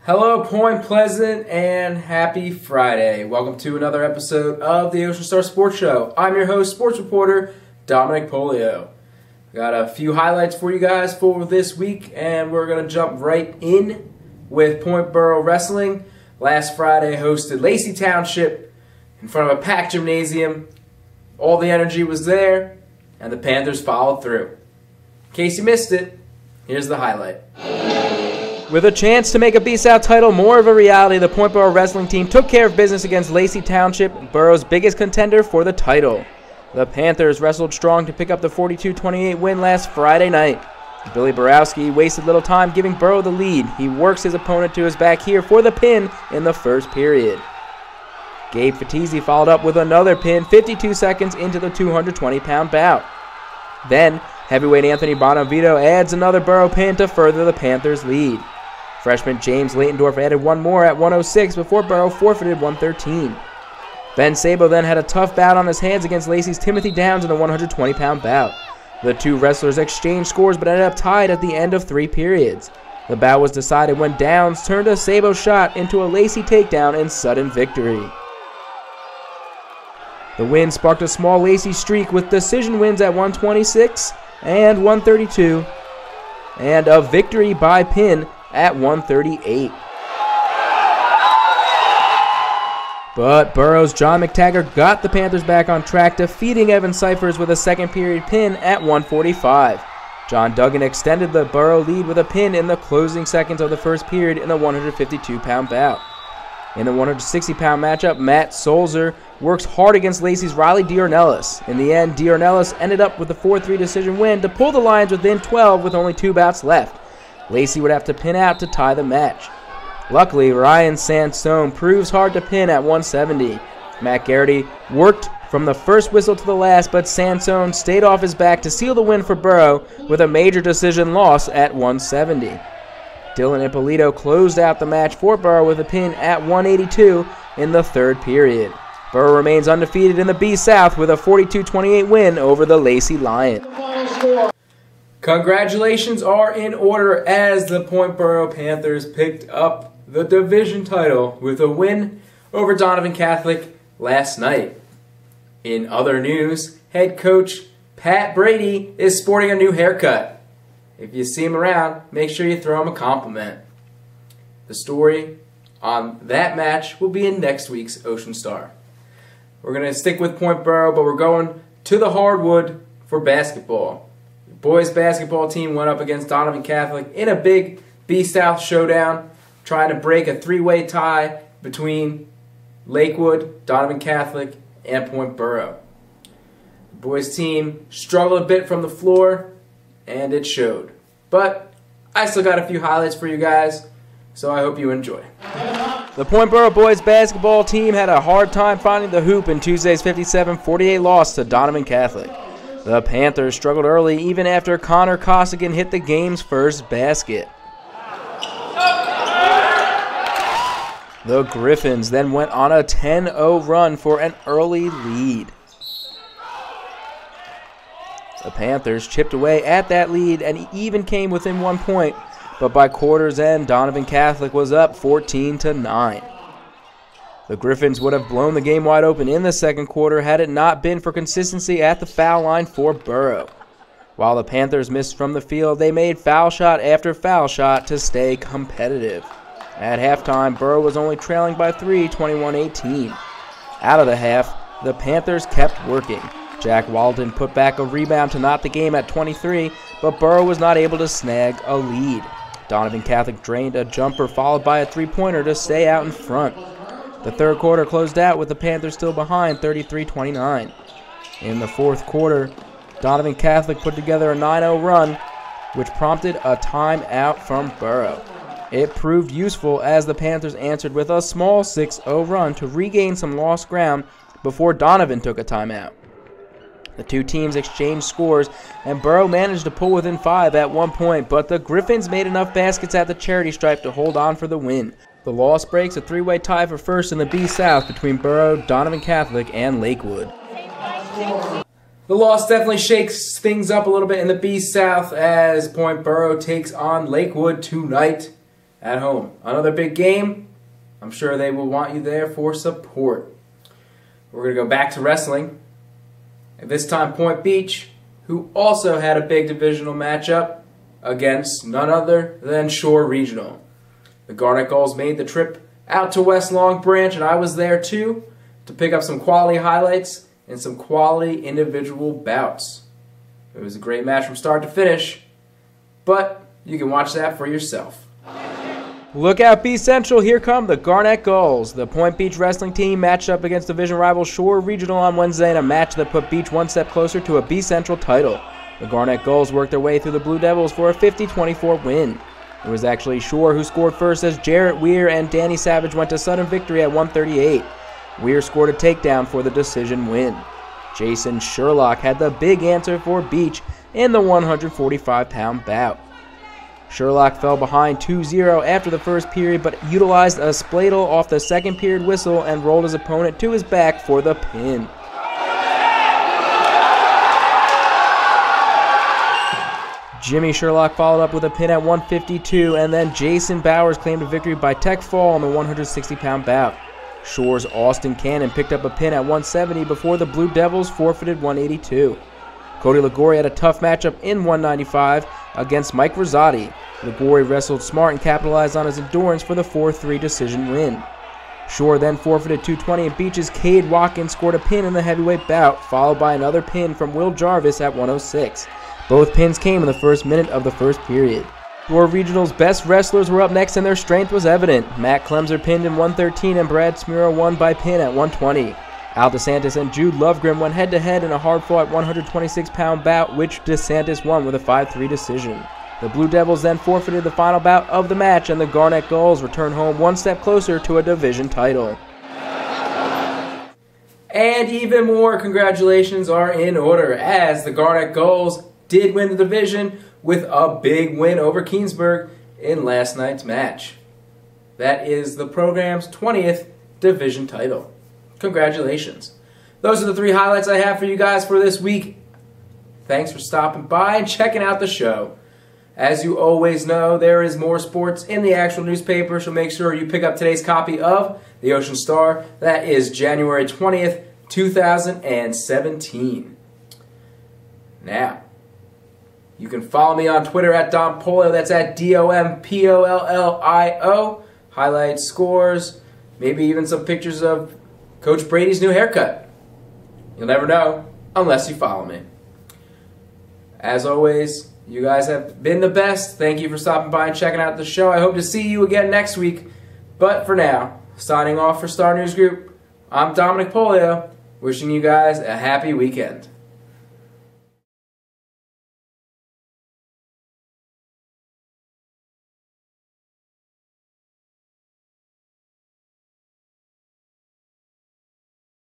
Hello, Point Pleasant, and happy Friday. Welcome to another episode of the Ocean Star Sports Show. I'm your host, sports reporter, Dominic Polio. Got a few highlights for you guys for this week, and we're going to jump right in with Point Borough Wrestling. Last Friday hosted Lacey Township in front of a packed gymnasium. All the energy was there, and the Panthers followed through. In case you missed it, here's the highlight. With a chance to make a B-South title more of a reality, the Point Borough Wrestling team took care of business against Lacey Township, Borough's biggest contender for the title. The Panthers wrestled strong to pick up the 42-28 win last Friday night. Billy Borowski wasted little time giving Borough the lead. He works his opponent to his back here for the pin in the first period. Gabe Fatizzi followed up with another pin 52 seconds into the 220-pound bout. Then, heavyweight Anthony Bonavito adds another Borough pin to further the Panthers' lead. Freshman James Laytendorf added one more at 106 before Borough forfeited 113. Ben Sabo then had a tough bout on his hands against Lacey's Timothy Downs in a 120-pound bout. The two wrestlers exchanged scores but ended up tied at the end of 3 periods. The bout was decided when Downs turned a Sabo shot into a Lacey takedown in sudden victory. The win sparked a small Lacey streak with decision wins at 126 and 132, and a victory by pin at 138. But Borough's John McTaggart got the Panthers back on track, defeating Evan Cyphers with a second period pin at 145. John Duggan extended the Borough lead with a pin in the closing seconds of the first period in a 152-pound bout. In the 160-pound matchup, Matt Solzer works hard against Lacey's Riley Diornellis. In the end, Diornellis ended up with a 4-3 decision win to pull the Lions within 12 with only 2 bouts left. Lacey would have to pin out to tie the match. Luckily, Ryan Sansone proves hard to pin at 170. Matt Garrity worked from the first whistle to the last, but Sansone stayed off his back to seal the win for Borough with a major decision loss at 170. Dylan Ippolito closed out the match for Borough with a pin at 182 in the third period. Borough remains undefeated in the B-South with a 42-28 win over the Lacey Lions. Congratulations are in order as the Point Borough Panthers picked up the division title with a win over Donovan Catholic last night. In other news, head coach Pat Brady is sporting a new haircut. If you see him around, make sure you throw him a compliment. The story on that match will be in next week's Ocean Star. We're going to stick with Point Borough, but we're going to the hardwood for basketball. The boys basketball team went up against Donovan Catholic in a big B-South showdown, trying to break a 3-way tie between Lakewood, Donovan Catholic, and Point Borough. The boys team struggled a bit from the floor, and it showed. But I still got a few highlights for you guys, so I hope you enjoy. The Point Borough boys basketball team had a hard time finding the hoop in Tuesday's 57-48 loss to Donovan Catholic. The Panthers struggled early even after Connor Costigan hit the game's first basket. The Griffins then went on a 10-0 run for an early lead. The Panthers chipped away at that lead and even came within 1 point, but by quarter's end, Donovan Catholic was up 14-9. The Griffins would have blown the game wide open in the second quarter had it not been for consistency at the foul line for Borough. While the Panthers missed from the field, they made foul shot after foul shot to stay competitive. At halftime, Borough was only trailing by 3, 21-18. Out of the half, the Panthers kept working. Jack Walden put back a rebound to knot the game at 23, but Borough was not able to snag a lead. Donovan Catholic drained a jumper followed by a 3-pointer to stay out in front. The third quarter closed out with the Panthers still behind 33-29. In the fourth quarter, Donovan Catholic put together a 9-0 run, which prompted a timeout from Borough. It proved useful as the Panthers answered with a small 6-0 run to regain some lost ground before Donovan took a timeout. The two teams exchanged scores, and Borough managed to pull within 5 at 1 point, but the Griffins made enough baskets at the charity stripe to hold on for the win. The loss breaks a 3-way tie for first in the B-South between Borough, Donovan Catholic, and Lakewood. The loss definitely shakes things up a little bit in the B-South as Point Borough takes on Lakewood tonight. at home. Another big game. I'm sure they will want you there for support. We're going to go back to wrestling. At this time, Point Beach, who also had a big divisional matchup against none other than Shore Regional. The Garnet Gulls made the trip out to West Long Branch, and I was there too, to pick up some quality highlights and some quality individual bouts. It was a great match from start to finish, but you can watch that for yourself. Look out, B Central, here come the Garnet Gulls. The Point Beach wrestling team matched up against division rival Shore Regional on Wednesday in a match that put Beach one step closer to a B Central title. The Garnet Gulls worked their way through the Blue Devils for a 50-24 win. It was actually Shore who scored first as Jarrett Weir and Danny Savage went to sudden victory at 138. Weir scored a takedown for the decision win. Jason Sherlock had the big answer for Beach in the 145-pound bout. Sherlock fell behind 2-0 after the first period, but utilized a spladle off the second period whistle and rolled his opponent to his back for the pin. Jimmy Sherlock followed up with a pin at 152, and then Jason Bowers claimed a victory by tech fall on the 160-pound bout. Shore's Austin Cannon picked up a pin at 170 before the Blue Devils forfeited 182. Cody Ligori had a tough matchup in 195 against Mike Rosati. Ligori wrestled smart and capitalized on his endurance for the 4-3 decision win. Shore then forfeited 220, and Beach's Cade Watkins scored a pin in the heavyweight bout, followed by another pin from Will Jarvis at 106. Both pins came in the first minute of the first period. Shore Regional's best wrestlers were up next and their strength was evident. Matt Clemser pinned in 113 and Brad Smiro won by pin at 120. Al DeSantis and Jude Lovegrim went head-to-head in a hard-fought 126-pound bout, which DeSantis won with a 5-3 decision. The Blue Devils then forfeited the final bout of the match, and the Garnet Gulls returned home one step closer to a division title. And even more congratulations are in order, as the Garnet Gulls did win the division with a big win over Keensburg in last night's match. That is the program's 20th division title. Congratulations. Those are the 3 highlights I have for you guys for this week. Thanks for stopping by and checking out the show. As you always know, there is more sports in the actual newspaper, so make sure you pick up today's copy of the Ocean Star. That is January 20th, 2017. Now, you can follow me on Twitter at Dom Polio. That's at DOMPOLLIO. Highlights, scores, maybe even some pictures of Coach Brady's new haircut. You'll never know unless you follow me. As always, you guys have been the best. Thank you for stopping by and checking out the show. I hope to see you again next week. But for now, signing off for Star News Group, I'm Dominic Polio, wishing you guys a happy weekend.